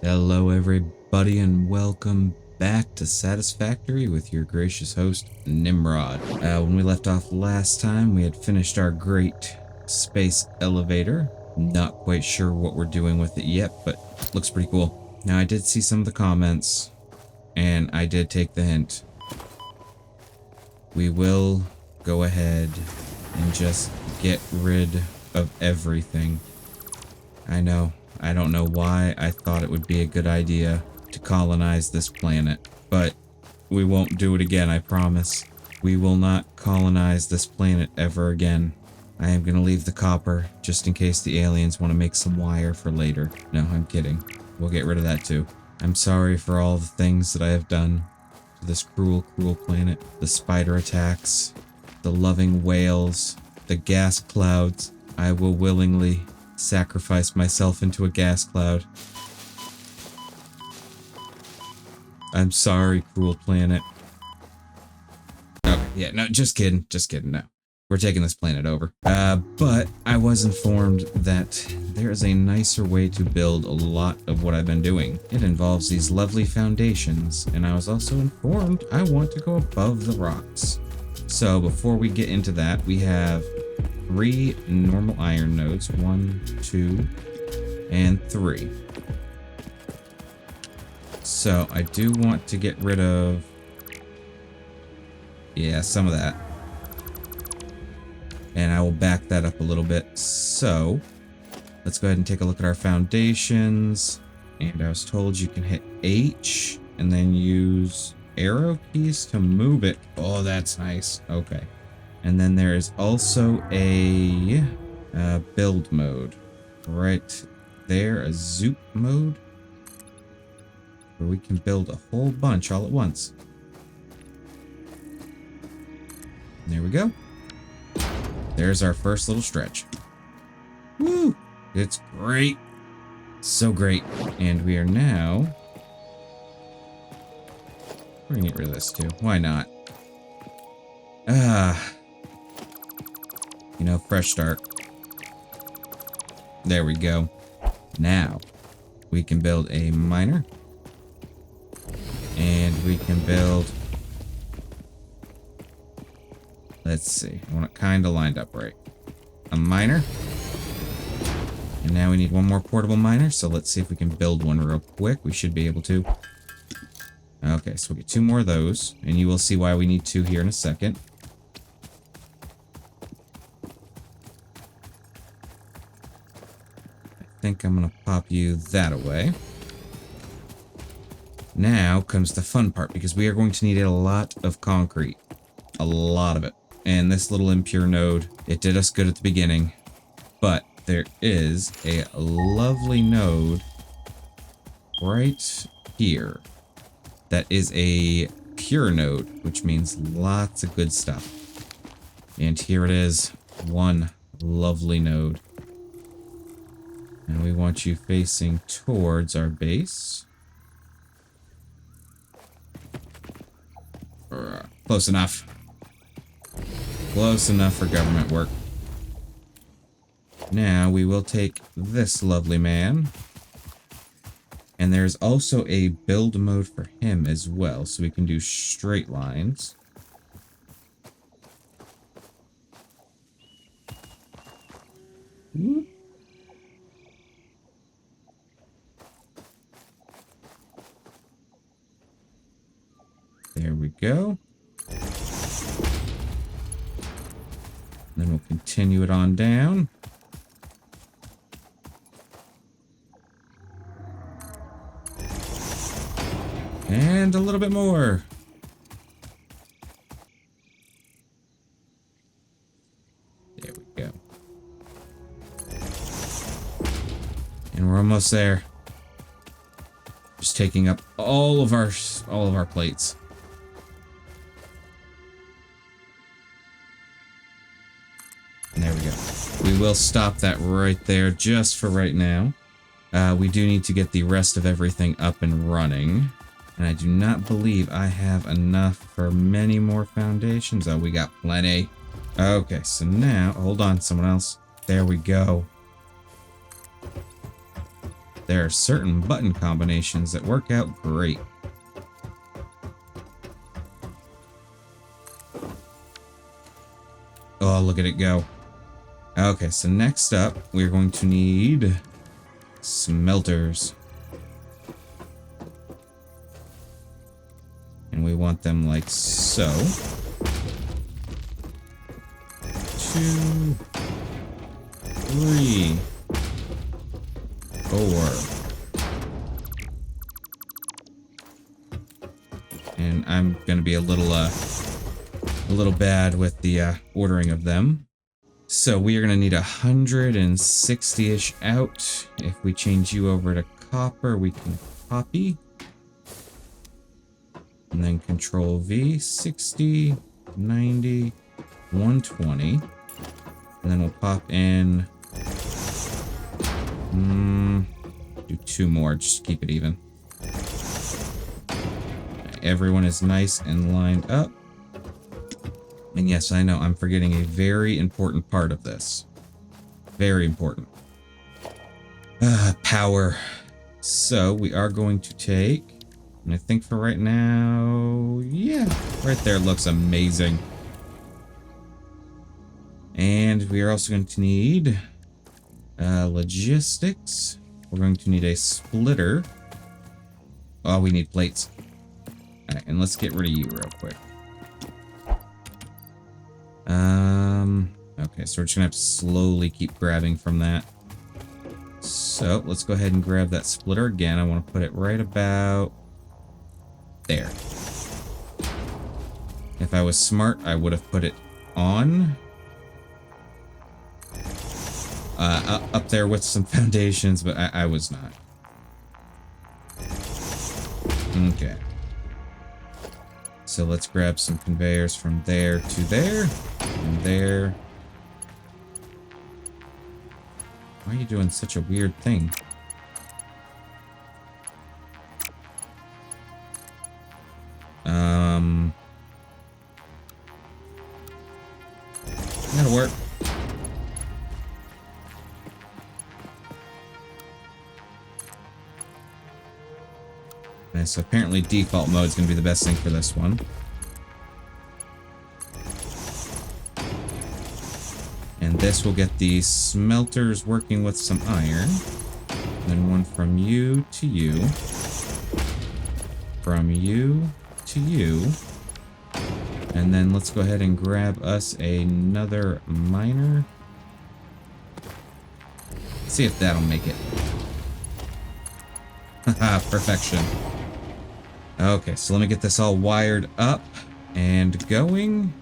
Hello, everybody, and welcome back to Satisfactory with your gracious host, Nimrod. When we left off last time, we had finished our great space elevator. Not quite sure what we're doing with it yet, but looks pretty cool. Now, I did see some of the comments, and I did take the hint. We will go ahead and just get rid of everything. I know. I don't know why I thought it would be a good idea to colonize this planet, but we won't do it again, I promise. We will not colonize this planet ever again. I am going to leave the copper just in case the aliens want to make some wire for later. No, I'm kidding. We'll get rid of that too. I'm sorry for all the things that I have done to this cruel, cruel planet. The spider attacks, the loving whales, the gas clouds. I will willingly sacrifice myself into a gas cloud. I'm sorry, cruel planet. Okay, yeah, no, just kidding, no. We're taking this planet over. But I was informed that there is a nicer way to build a lot of what I've been doing. It involves these lovely foundations, and I was also informed I want to go above the rocks. So before we get into that, we have 3 normal iron nodes. 1, 2, and 3. So I do want to get rid of, yeah, some of that. And I will back that up a little bit. So let's go ahead and take a look at our foundations. And I was told you can hit H and then use arrow keys to move it. Oh, that's nice. Okay. And then there is also a build mode right there, a zoop mode, where we can build a whole bunch all at once. And there we go. There's our first little stretch. Woo! It's great. So great. And we are now... we're gonna get rid of this too. Why not? You know, fresh start. There we go. Now, we can build a miner. And we can build... let's see. I want it kind of lined up right. A miner. And now we need one more portable miner. So let's see if we can build one real quick. We should be able to. Okay, so we'll get 2 more of those. And you will see why we need 2 here in a second. I think I'm gonna pop you that away. Now comes the fun part, because we are going to need a lot of concrete. A lot of it. And this little impure node, it did us good at the beginning. But there is a lovely node right here that is a pure node, which means lots of good stuff. And here it is, one lovely node. And we want you facing towards our base. Close enough. Close enough for government work. Now we will take this lovely man. And there's also a build mode for him as well, so we can do straight lines. Whoop. There we go. Then we'll continue it on down. And a little bit more. There we go. And we're almost there. Just taking up all of our plates. And there we go. We will stop that right there just for right now. We do need to get the rest of everything up and running. And I do not believe I have enough for many more foundations. Oh, we got plenty. Okay, so now, hold on, someone else. There we go. There are certain button combinations that work out great. Oh, look at it go. Okay, so next up, we're going to need smelters. And we want them like so. 2, 3, 4. And I'm gonna be a little bad with the ordering of them. So we are gonna need 160-ish out. If we change you over to copper, we can copy. And then Control V, 60, 90, 120. And then we'll pop in. Do 2 more, just keep it even. Everyone is nice and lined up. And yes, I know, I'm forgetting a very important part of this. Very important. Power. So we are going to take, and I think for right now, yeah, right there looks amazing. And we are also going to need logistics. We're going to need a splitter. Oh, we need plates. All right, and let's get rid of you real quick. Okay, so we're just gonna have to slowly keep grabbing from that. So let's go ahead and grab that splitter again. I want to put it right about there. If I was smart, I would have put it on. Up there with some foundations, but I was not. Okay. So let's grab some conveyors from there to there, and there. Why are you doing such a weird thing? That'll work. Okay, so apparently default mode is going to be the best thing for this one. And this will get the smelters working with some iron. Then one from you to you. From you to you. And then let's go ahead and grab us another miner. See if that'll make it. Haha, perfection. Okay, so let me get this all wired up and going.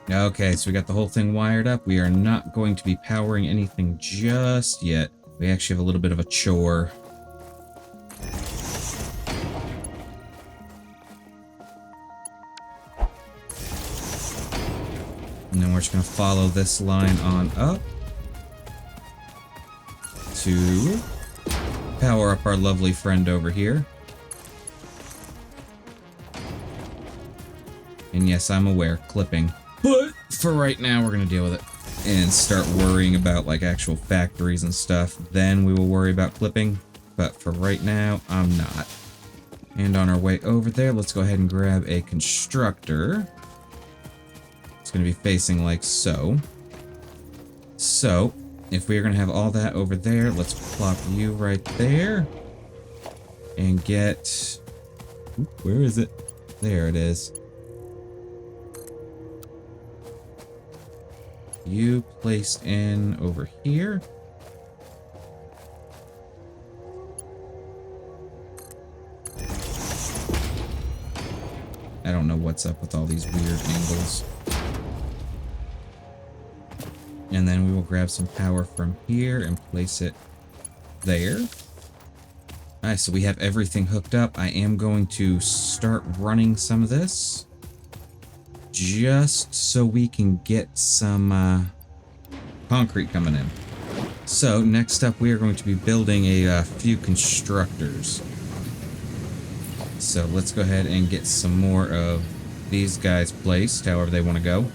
Okay, so we got the whole thing wired up. We are not going to be powering anything just yet. We actually have a little bit of a chore. And then we're just going to follow this line on up to power up our lovely friend over here. And yes, I'm aware, clipping. But for right now, we're going to deal with it and start worrying about like actual factories and stuff. Then we will worry about clipping. But for right now, I'm not. And on our way over there, let's go ahead and grab a constructor. It's going to be facing like so. So, if we're going to have all that over there, let's plop you right there. And get... Where is it? There it is. You placed in over here. I don't know what's up with all these weird angles. And then we will grab some power from here and place it there. Alright, so we have everything hooked up. I am going to start running some of this, just so we can get some concrete coming in. So next up, we are going to be building a few constructors. So let's go ahead and get some more of these guys placed, however they want to go.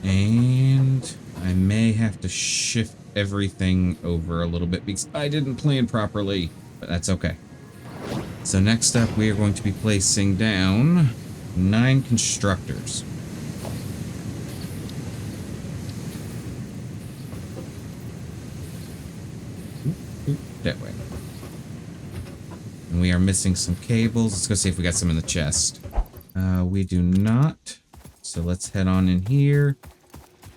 And I may have to shift everything over a little bit because I didn't plan properly, but that's okay. So next up, we are going to be placing down 9 constructors. That way. And we are missing some cables. Let's go see if we got some in the chest. We do not. So let's head on in here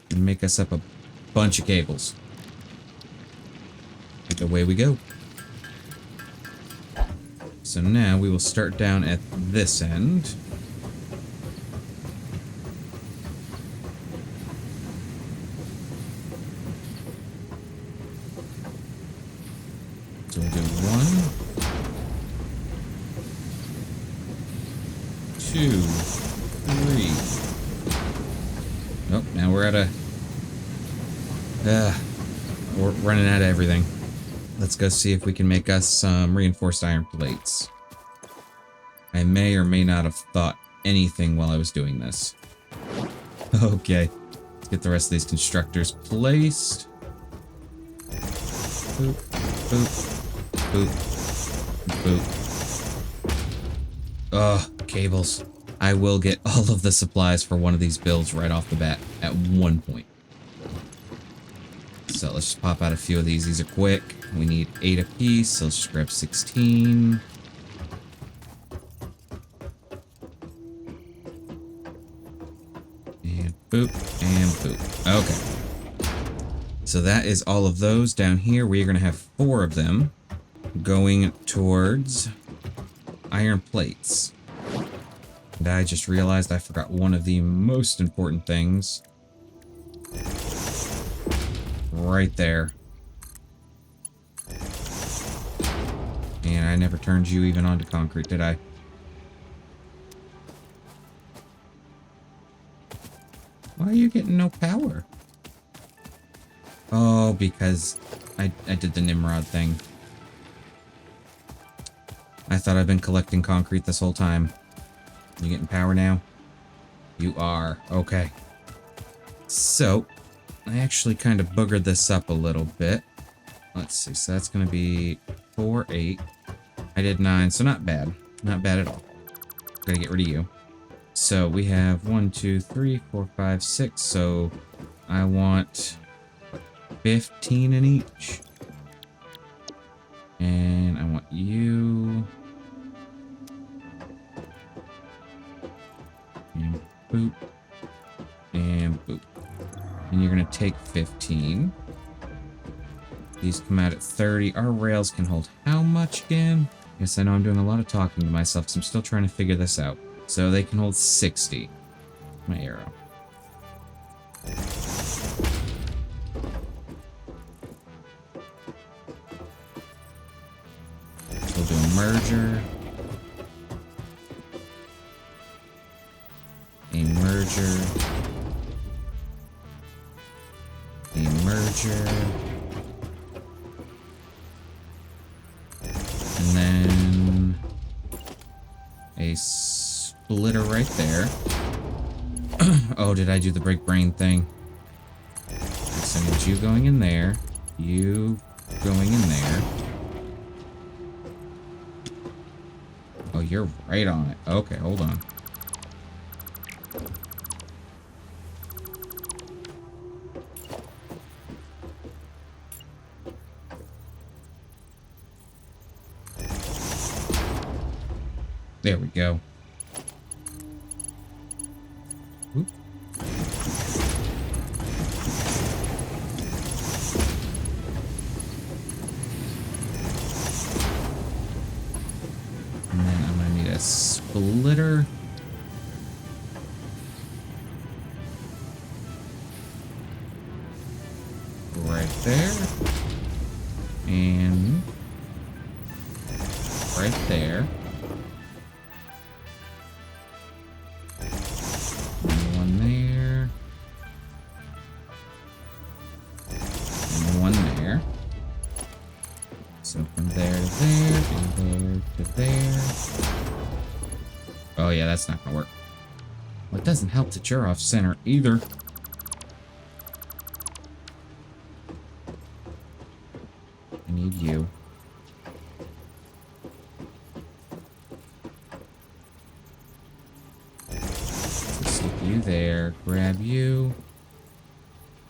and make us up a bunch of cables. And away we go. So now we will start down at this end. So we'll do 1, 2, 3. Nope, now we're at a... we're running out of everything. Let's go see if we can make us some reinforced iron plates. I may or may not have thought anything while I was doing this. Okay, let's get the rest of these constructors placed. Boop, boop, boop, boop. Ugh, cables. I will get all of the supplies for one of these builds right off the bat at one point. So let's just pop out a few of these. These are quick. We need 8 apiece, so let's just grab 16. And boop, and boop. Okay. So that is all of those. Down here, we are going to have 4 of them going towards iron plates. And I just realized I forgot one of the most important things. Right there. And I never turned you even onto concrete, did I? Why are you getting no power? Oh, because I did the Nimrod thing. I thought I've been collecting concrete this whole time. You getting power now? You are. Okay. So, I actually kind of boogered this up a little bit. Let's see. So that's going to be 4, 8. I did 9, so not bad. Not bad at all. Gotta get rid of you. So we have 1, 2, 3, 4, 5, 6. So I want 15 in each. And I want you... And boop. And boop. And you're going to take 15. These come out at 30. Our rails can hold how much again? Yes, I know I'm doing a lot of talking to myself because I'm still trying to figure this out. So they can hold 60. My arrow. We'll do a merger. A merger. charger. And then a splitter right there. Oh, did I do the break brain thing? So I need you going in there. You going in there. Oh, you're right on it. Okay, hold on. There we go. Oop. And then I'm gonna need a splitter. Right there. And right there. And one there. And one there. So from there to there, and there to there. Oh yeah, that's not gonna work. Well, it doesn't help that you're off center either. I need you. So stick you there, grab you,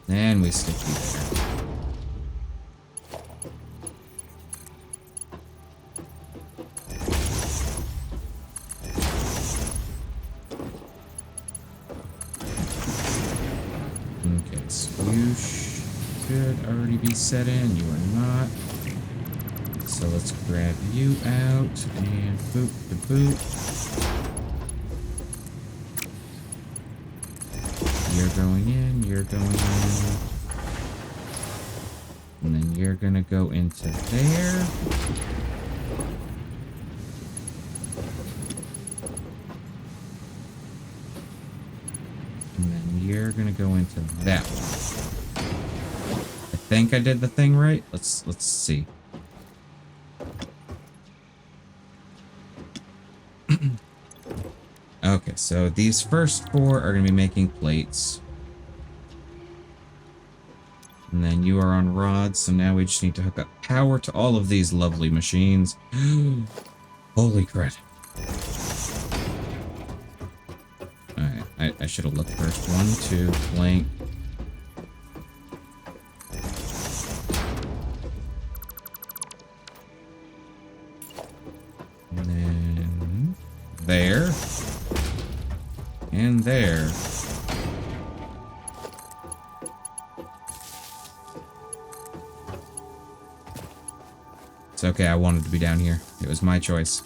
then we stick you there. Okay, so you should already be set in. You are not. So let's grab you out and boot the boot. You're going in, you're going in. And then you're gonna go into there. And then you're gonna go into that one. I think I did the thing right. Let's see. Okay, so these first four are going to be making plates. And then you are on rods, so now we just need to hook up power to all of these lovely machines. Holy crap. Alright, I should have looked first. 1, 2, blank. And then there. And there. It's okay, I wanted to be down here. It was my choice.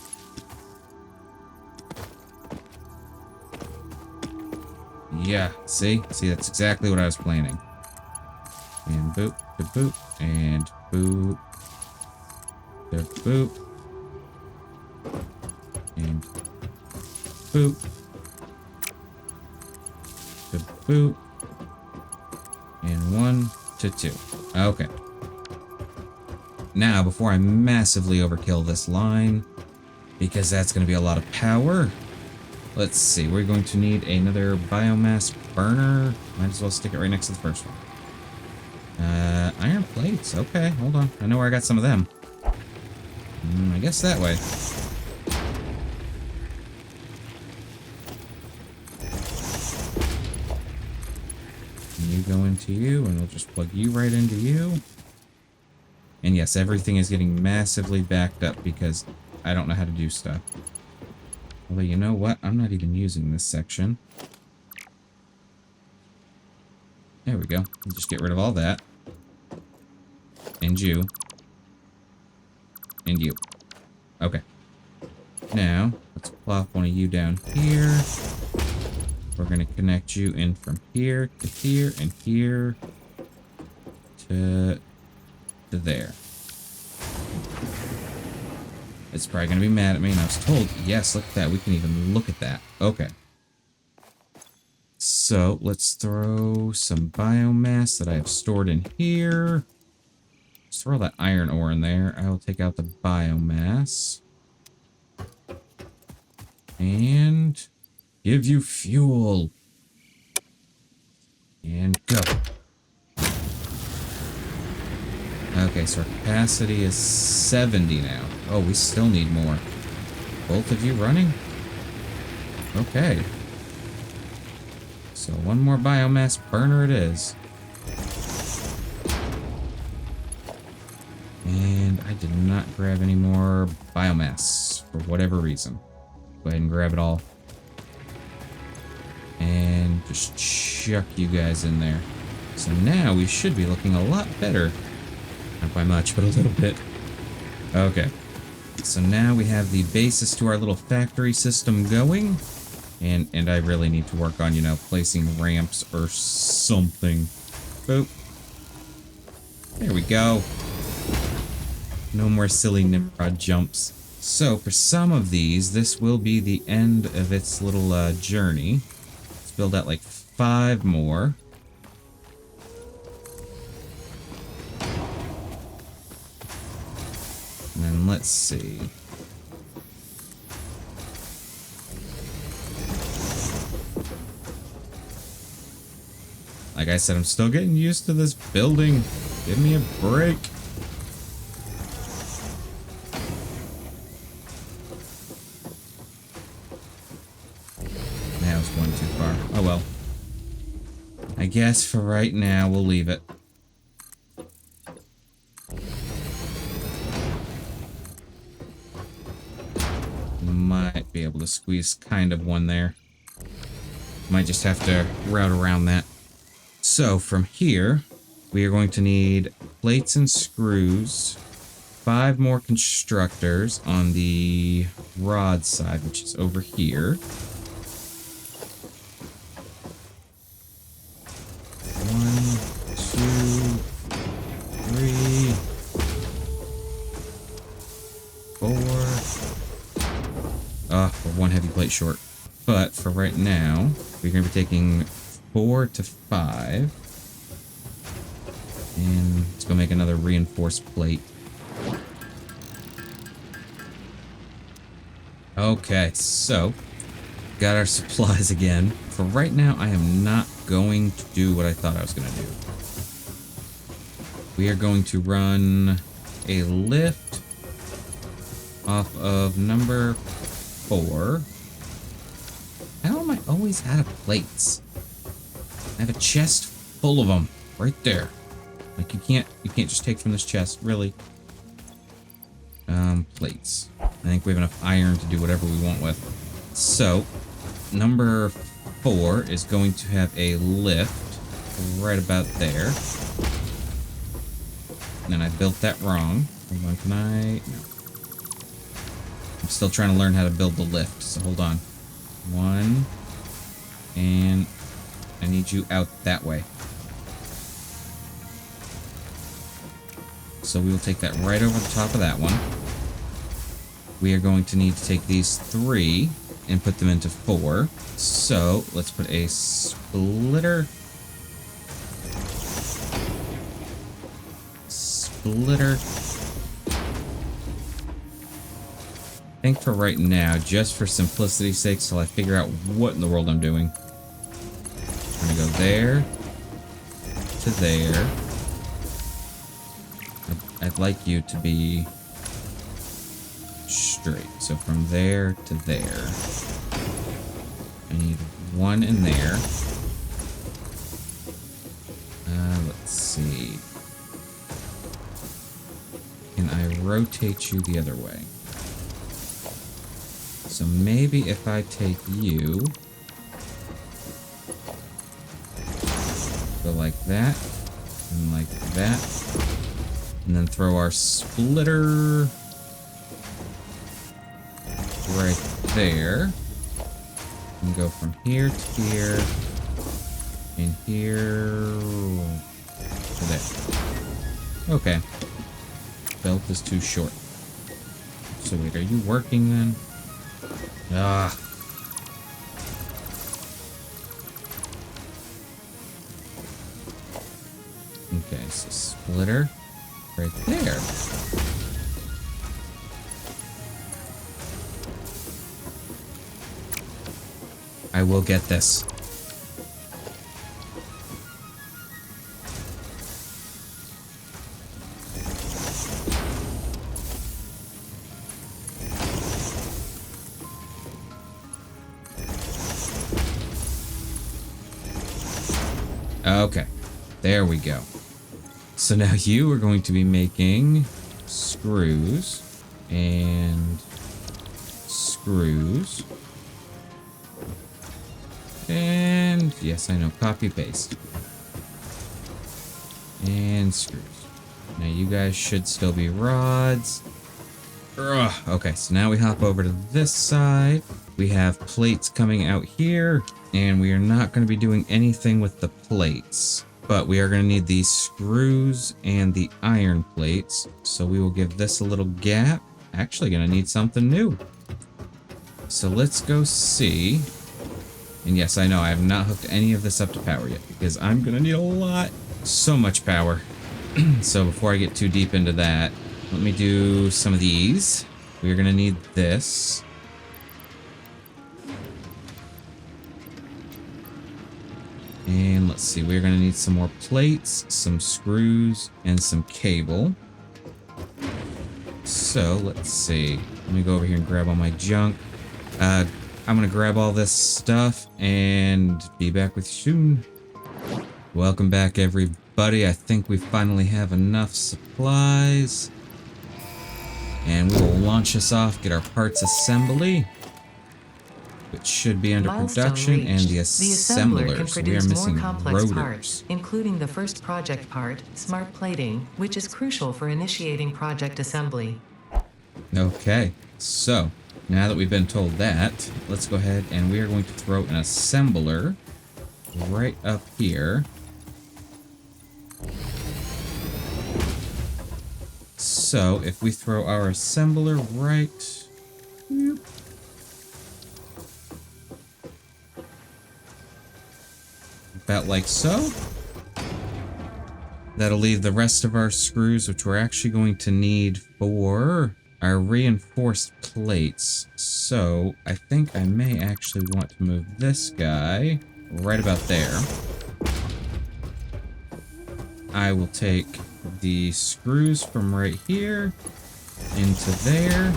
Yeah, see? See, that's exactly what I was planning. And boop, to boop, and boop, to boop, and boop, to boop, and 1 to 2. Okay. Now, before I massively overkill this line, because that's going to be a lot of power, let's see, we're going to need another biomass burner. Might as well stick it right next to the first one. Iron plates. Okay, hold on. I know where I got some of them. I guess that way. And you go into you, and we'll just plug you right into you. And yes, everything is getting massively backed up because I don't know how to do stuff. Although, you know what? I'm not even using this section. There we go. We'll just get rid of all that. And you. And you. Okay. Now, let's plop one of you down here. We're going to connect you in from here to here and here to there. It's probably going to be mad at me, and I was told, yes, look at that. We can even look at that. Okay. So let's throw some biomass that I have stored in here. Let's throw that iron ore in there. I will take out the biomass. And give you fuel. And go. Okay, so our capacity is 70 now. Oh, we still need more. Both of you running? Okay. So one more biomass burner it is. And I did not grab any more biomass for whatever reason. Go ahead and grab it all. And just chuck you guys in there. So now we should be looking a lot better. Not by much, but a little bit. Okay. So now we have the basis to our little factory system going. And I really need to work on, you know, placing ramps or something. Boop. There we go. No more silly Nimrod jumps. So for some of these, this will be the end of its little journey. Let's build out like 5 more. And then let's see. Like I said, I'm still getting used to this building. Give me a break. That was one too far. Oh well. I guess for right now, we'll leave it. Might be able to squeeze kind of one there. Might just have to route around that. So from here, we are going to need plates and screws, 5 more constructors on the rod side, which is over here. 1, 2, 3, 4. We're 1 heavy plate short. But for right now, we're going to be taking 4 to 5. And let's go make another reinforced plate. Okay, so got our supplies again. For right now, I am not going to do what I thought I was going to do. We are going to run a lift off of number 4. How am I always out of plates? I have a chest full of them right there. Like you can't just take from this chest, really. Plates. I think we have enough iron to do whatever we want with. So, number 4 is going to have a lift right about there. And then I built that wrong. Hold on, can I? No. I'm still trying to learn how to build the lift, so hold on. 1, and I need you out that way. So we will take that right over the top of that one. We are going to need to take these 3 and put them into 4. So let's put a splitter. I think for right now, just for simplicity's sake, till I figure out what in the world I'm doing. I'm gonna go there to there. I'd like you to be straight. So from there to there. I need 1 in there. Let's see. Can I rotate you the other way? So maybe if I take you, go like that, and like that, and then throw our splitter right there, and go from here to here, and here to there. Okay. Belt is too short. So wait, are you working then? Ah. Okay, so splitter right there. I will get this. Okay, there we go. So now you are going to be making screws and screws. And yes, I know, copy paste. And screws. Now you guys should still be rods. Ugh. Okay, so now we hop over to this side. We have plates coming out here, and we are not going to be doing anything with the plates, but we are going to need these screws and the iron plates. So we will give this a little gap. Actually going to need something new. So let's go see. And yes, I know I have not hooked any of this up to power yet because I'm going to need a lot. So much power. So before I get too deep into that, let me do some of these. We're going to need this. And let's see, we're going to need some more plates, some screws, and some cable. So let's see. Let me go over here and grab all my junk. I'm going to grab all this stuff and be back with you soon. Welcome back, everybody. I think we finally have enough supplies. And we will launch us off, get our parts assembly, which should be under production, and the assemblers. We are missing rotors. Parts, including the first project part, smart plating, which is crucial for initiating project assembly. Okay, so now that we've been told that, let's go ahead and we are going to throw an assembler right up here. So if we throw our assembler right... about like so. That'll leave the rest of our screws, which we're actually going to need for our reinforced plates. So I think I may actually want to move this guy right about there. I will take the screws from right here into there.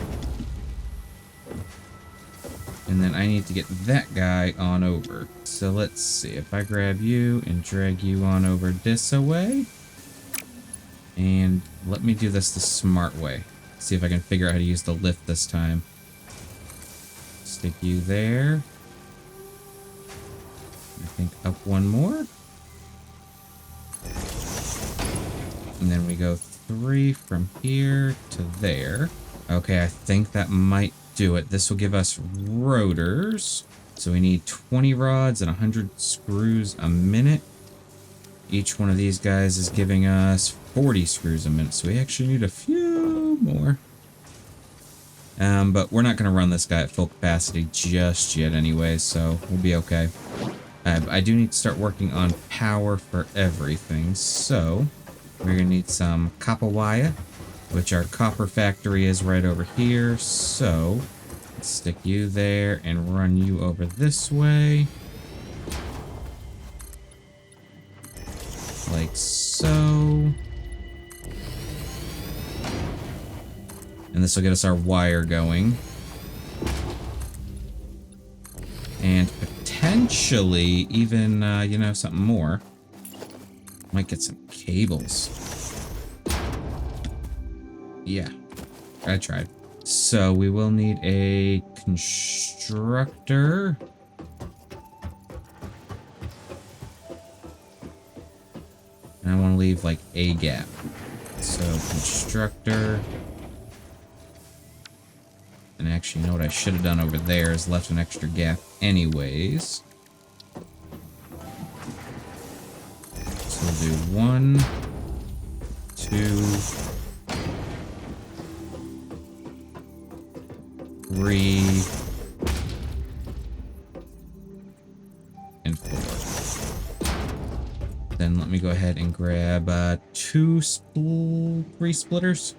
And then I need to get that guy on over. So let's see, if I grab you and drag you on over this way. And let me do this the smart way. See if I can figure out how to use the lift this time. Stick you there. I think up one more. And then we go 3 from here to there. Okay, I think that might do it. This will give us rotors. So we need 20 rods and 100 screws a minute. Each one of these guys is giving us 40 screws a minute. So we actually need a few more. But we're not going to run this guy at full capacity just yet anyway, so we'll be okay. I do need to start working on power for everything. So we're going to need some copper wire, which our copper factory is right over here. So let's stick you there and run you over this way. Like so. And this will get us our wire going. And potentially even, you know, something more. Might get some cables. Yeah, I tried. So we will need a constructor. And I want to leave like a gap. So constructor. And actually, you know what I should have done over there is left an extra gap anyways. So we'll do 1, 2, 3, and 4. Then let me go ahead and grab three splitters.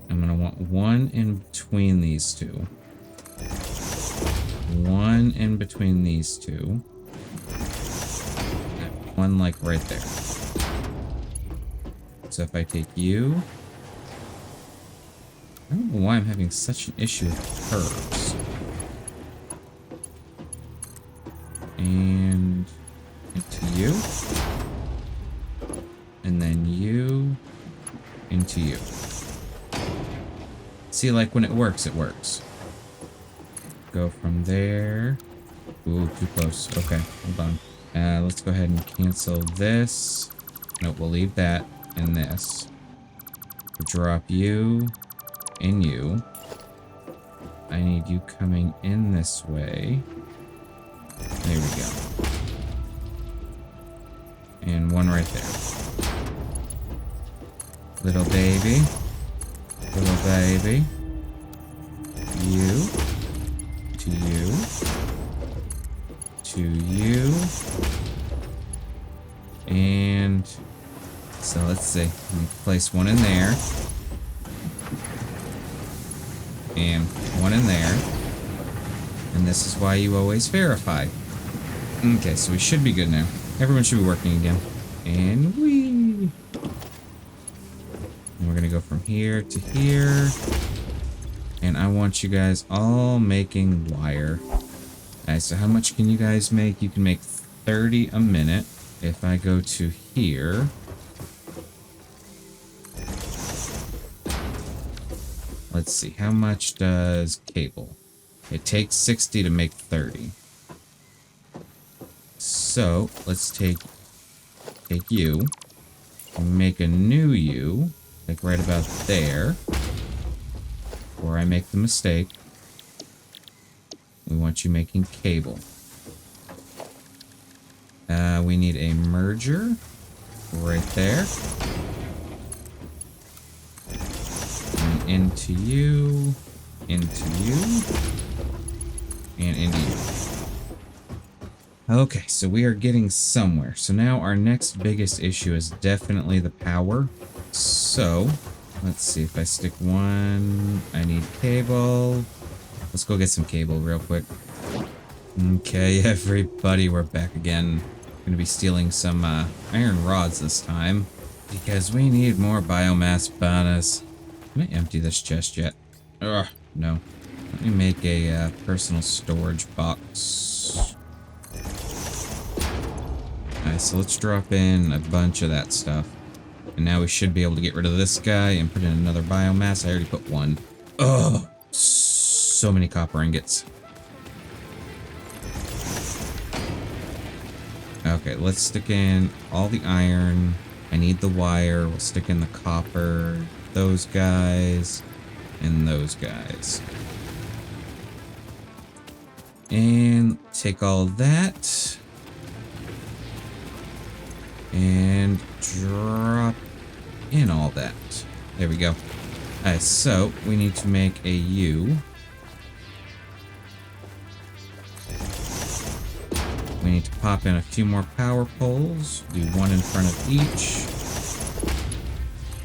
I'm gonna want one in between these two. One in between these two. And one like right there. So if I take you, I don't know why I'm having such an issue with curves. And into you. And then you into you. See, like when it works, it works. Go from there. Ooh, too close. Okay, hold on. Let's go ahead and cancel this. Nope, we'll leave that and this. Drop you and you. I need you coming in this way. There we go. And one right there. Little baby. Little baby. You. To you. To you. And so let's see. Let me place one in there. And one in there. And this is why you always verify. Okay, so we should be good now. Everyone should be working again. And whee! And we're gonna go from here to here. And I want you guys all making wire. Alright, so how much can you guys make? You can make 30 a minute. If I go to here. Let's see, how much does cable? It takes 60 to make 30. So, let's take you, and make a new you, like right about there, before I make the mistake. We want you making cable. We need a merger, right there. And into you, and into you. Okay, so we are getting somewhere. So now our next biggest issue is definitely the power. So, let's see if I stick one. I need cable. Let's go get some cable real quick. Okay, everybody, we're back again. Gonna be stealing some iron rods this time because we need more biomass bonus. Let me empty this chest yet. Ugh, no. Let me make a personal storage box. Alright, so let's drop in a bunch of that stuff. And now we should be able to get rid of this guy and put in another biomass. I already put one. Oh, so many copper ingots. Okay, let's stick in all the iron. I need the wire. We'll stick in the copper. Those guys. And those guys. And take all that. And drop in all that. There we go. Alright, so we need to make a U. We need to pop in a few more power poles. Do one in front of each.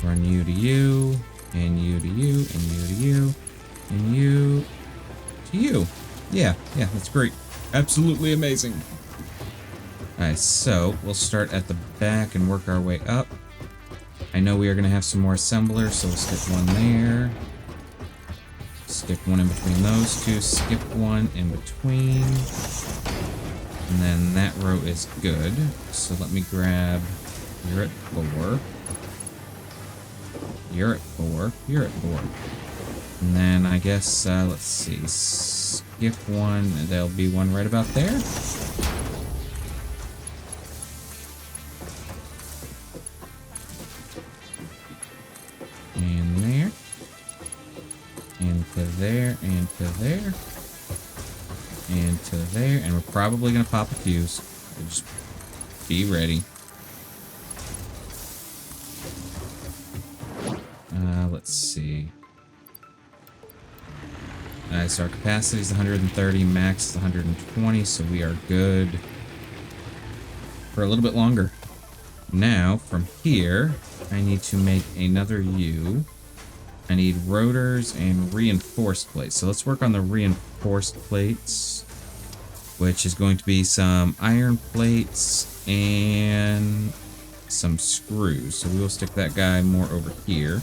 Run you to you, and you to you, and you to you, and you to you. Yeah, that's great. Absolutely amazing. Alright, so we'll start at the back and work our way up. I know we are going to have some more assemblers, so we'll stick one there. Stick one in between those two. Skip one in between. And then that row is good. So let me grab... You're at 4. You're at 4. You're at 4. And then I guess, let's see. Skip one, and there'll be one right about there. And there. And to there, and to there. And to there, and we're probably gonna pop a fuse. So just be ready. Let's see. Alright, so our capacity is 130, max is 120, so we are good for a little bit longer. Now, from here, I need to make another U. I need rotors and reinforced plates. So let's work on the reinforced plates, which is going to be some iron plates and some screws. So we will stick that guy more over here.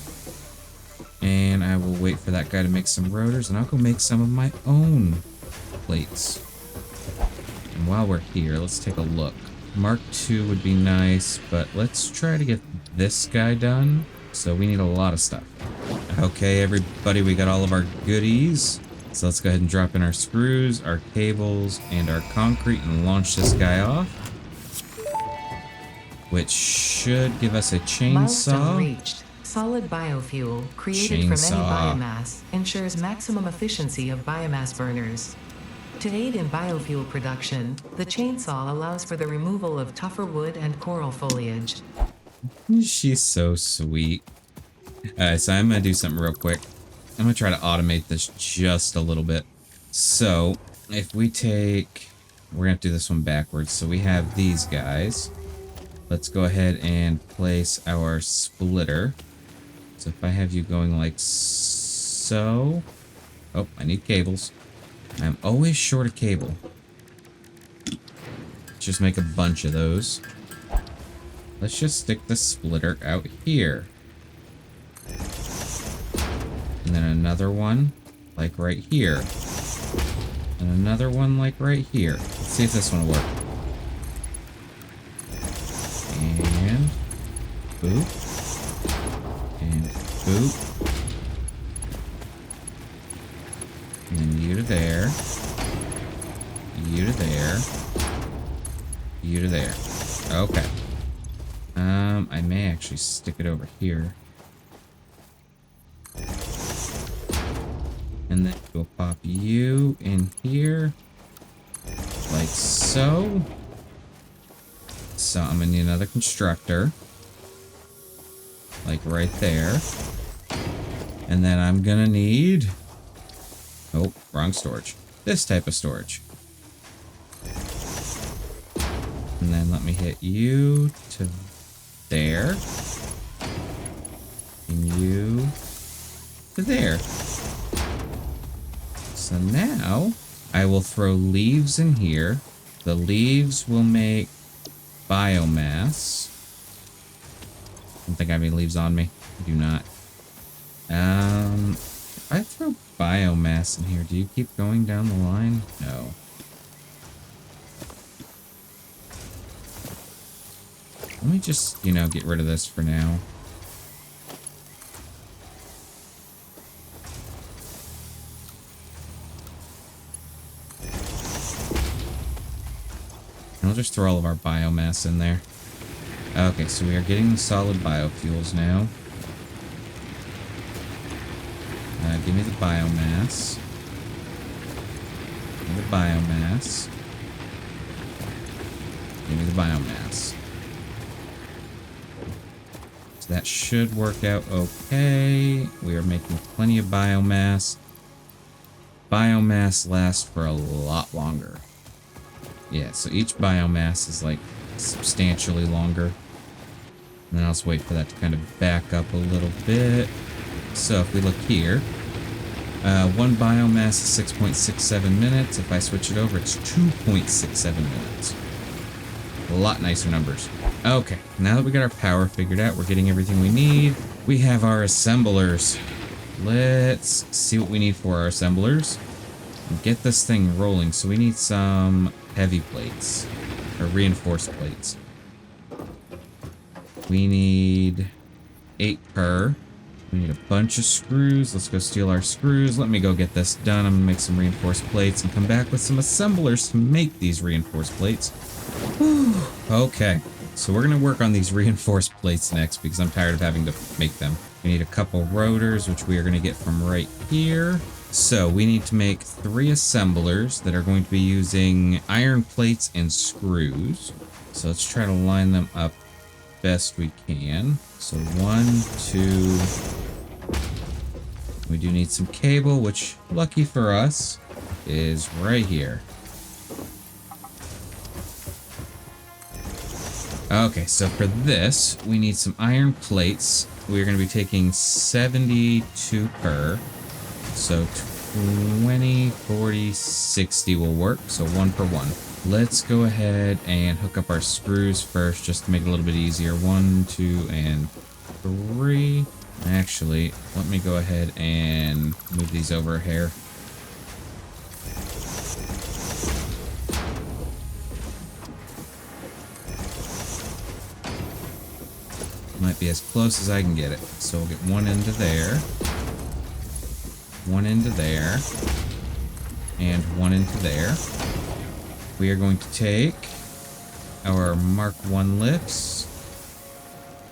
And I will wait for that guy to make some rotors, and I'll go make some of my own plates. And while we're here, let's take a look. Mark II would be nice, but let's try to get this guy done. So we need a lot of stuff. Okay, everybody, we got all of our goodies. So let's go ahead and drop in our screws, our cables, and our concrete and launch this guy off. Which should give us a chainsaw. Milestone reached. Solid biofuel created from any biomass ensures maximum efficiency of biomass burners. To aid in biofuel production, the chainsaw allows for the removal of tougher wood and coral foliage. She's so sweet. Alright, so I'm going to do something real quick. I'm going to try to automate this just a little bit. So, if we take... We're going to do this one backwards. So we have these guys. Let's go ahead and place our splitter. So if I have you going like so... Oh, I need cables. I'm always short a cable. Just make a bunch of those. Let's just stick the splitter out here. And then another one, like right here. And another one, like right here. Let's see if this one will work. And boop. And boop. And then you to there. You to there. You to there. Okay. I may actually stick it over here. And then we'll pop you in here. Like so. So I'm gonna need another constructor. Like right there. And then I'm gonna need... Oh, wrong storage. This type of storage. And then let me hit you to there. And you to there. So now I will throw leaves in here. The leaves will make biomass. I don't think I have any leaves on me. I do not. If I throw biomass in here, do you keep going down the line? No. Let me just, get rid of this for now. And I'll just throw all of our biomass in there. Okay, so we are getting the solid biofuels now. Give me the biomass. Give me the biomass. Give me the biomass. So that should work out okay. We are making plenty of biomass. Biomass lasts for a lot longer. Yeah, so each biomass is like substantially longer. And then I'll just wait for that to kind of back up a little bit. So if we look here, one biomass is 6.67 minutes. If I switch it over, it's 2.67 minutes. A lot nicer numbers. Okay, now that we got our power figured out, we're getting everything we need. We have our assemblers. Let's see what we need for our assemblers. And get this thing rolling. So we need some heavy plates, or reinforced plates. We need 8 per. We need a bunch of screws. Let's go steal our screws. Let me go get this done. I'm gonna make some reinforced plates and come back with some assemblers to make these reinforced plates. Whew. Okay, so we're gonna work on these reinforced plates next because I'm tired of having to make them. We need a couple rotors, which we are gonna get from right here. So we need to make 3 assemblers that are going to be using iron plates and screws. So let's try to line them up best we can. So 1, 2. We do need some cable, which, lucky for us, is right here. Okay, so for this, we need some iron plates. We're going to be taking 72 per. So 20, 40, 60 will work. So 1 per 1. Let's go ahead and hook up our screws first just to make it a little bit easier. 1, 2, and 3. Actually, let me go ahead and move these over here. Might be as close as I can get it. So we'll get one into there. One into there. And one into there. We are going to take our Mark 1 lifts.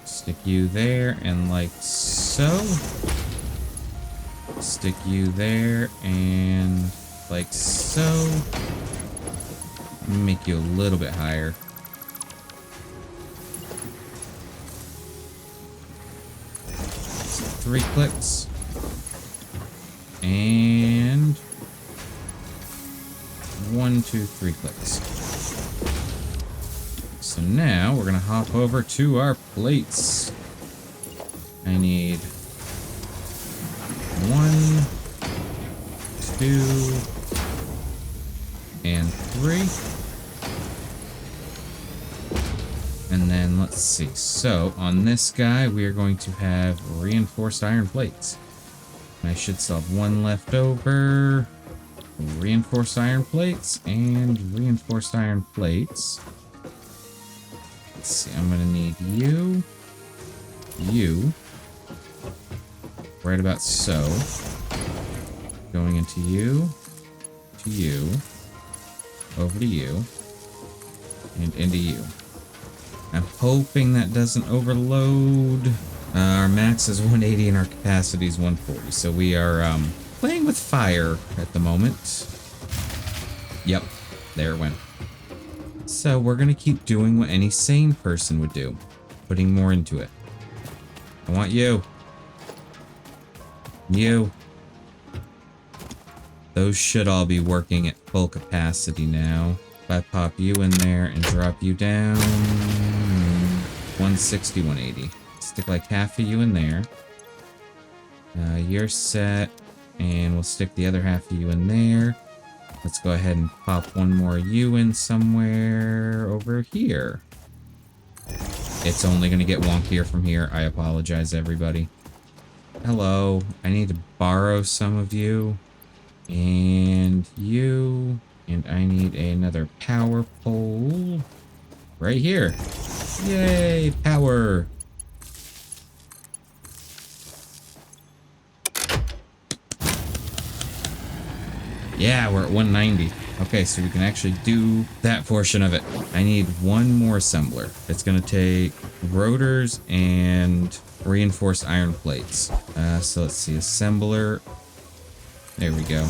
Stick you there and like so. Stick you there and like so. Make you a little bit higher. So 3 clicks. And 1, 2, 3 clicks. So now we're gonna hop over to our plates. I need 1, 2, and 3. And then let's see. So on this guy, we are going to have reinforced iron plates. I should still have 1 left over. Reinforced iron plates and reinforced iron plates. Let's see, I'm gonna need you, right about so. Going into you, to you, over to you, and into you. I'm hoping that doesn't overload. Our max is 180 and our capacity is 140, so we are playing with fire at the moment. Yep, there it went. So we're gonna keep doing what any sane person would do, putting more into it. I want you. You. Those should all be working at full capacity now. If I pop you in there and drop you down, 160, 180. Stick like half of you in there. You're set, and we'll stick the other half of you in there. Let's go ahead and pop one more you in somewhere over here. It's only going to get wonkier from here. I apologize, everybody. Hello. I need to borrow some of you. And you. And I need another power pole. Right here. Yay, power. Yeah, we're at 190. Okay, so we can actually do that portion of it. I need one more assembler. It's going to take rotors and reinforced iron plates. So let's see, assembler. There we go.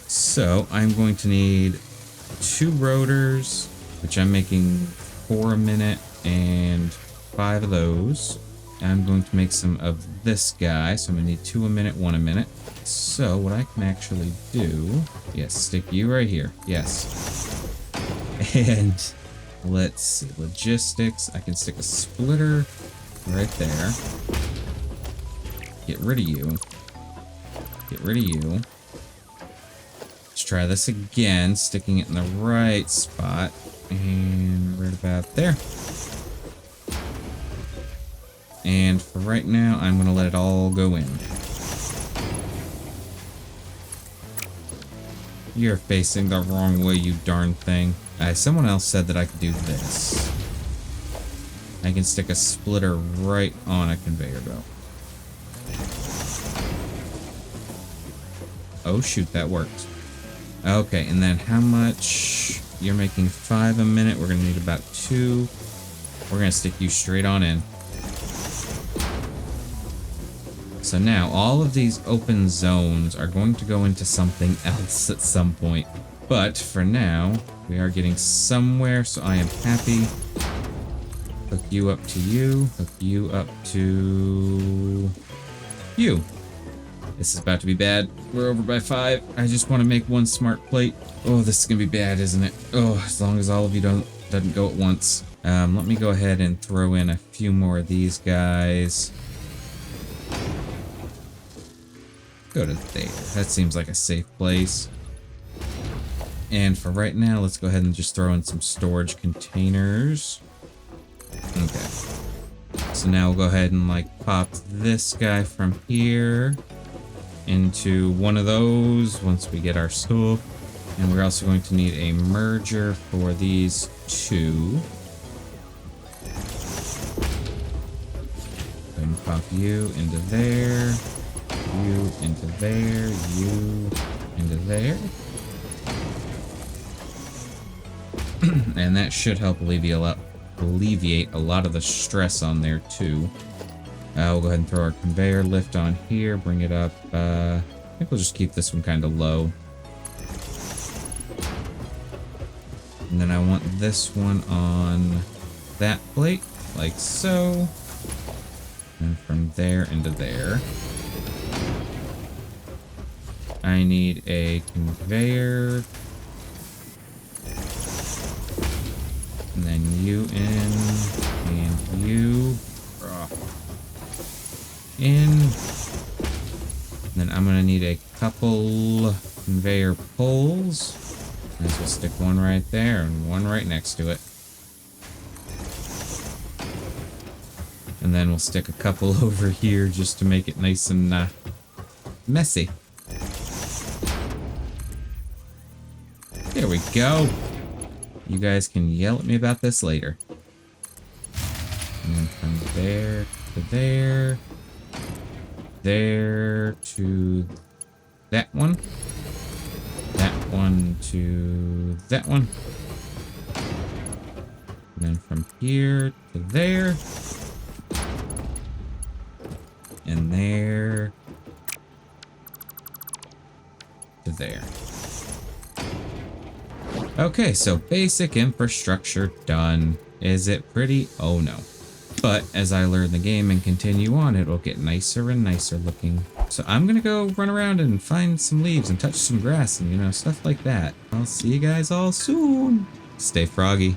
So I'm going to need 2 rotors, which I'm making 4 a minute, and 5 of those. I'm going to make some of this guy, so I'm going to need 2 a minute, 1 a minute. So what I can actually do, yes, stick you right here, yes. And let's see, logistics, I can stick a splitter right there. Get rid of you. Get rid of you. Let's try this again, sticking it in the right spot. And right about there. And for right now, I'm going to let it all go in. You're facing the wrong way, you darn thing. Someone else said that I could do this. I can stick a splitter right on a conveyor belt. Oh shoot, that worked. Okay, and then how much? You're making 5 a minute. We're going to need about 2. We're going to stick you straight on in. So now, all of these open zones are going to go into something else at some point. But for now, we are getting somewhere, so I am happy. Hook you up to you. Hook you up to you. This is about to be bad. We're over by 5. I just want to make one smart plate. Oh, this is gonna be bad, isn't it? Oh, as long as all of you doesn't go at once. Let me go ahead and throw in a few more of these guys. Go to there. That seems like a safe place. And for right now, let's go ahead and just throw in some storage containers. Okay. So now we'll go ahead and like pop this guy from here into one of those once we get our stuff. And we're also going to need a merger for these 2. Go ahead and pop you into there. You into there. You into there. And that should help alleviate a lot of the stress on there too. We'll go ahead and throw our conveyor lift on here, bring it up. I think we'll just keep this one kind of low. And then I want this one on that plate, like so. And from there into there. I need a conveyor. And then you in, and you in. And then I'm gonna need a couple conveyor poles. And so we'll stick one right there and one right next to it. And then we'll stick a couple over here just to make it nice and messy. There we go. You guys can yell at me about this later. And then from there to there. There to that one. That one to that one. And then from here to there. And there to there. Okay, so basic infrastructure done. Is it pretty? Oh no. But as I learn the game and continue on, it will get nicer and nicer looking. So I'm gonna go run around and find some leaves and touch some grass and, you know, stuff like that. I'll see you guys all soon. Stay froggy.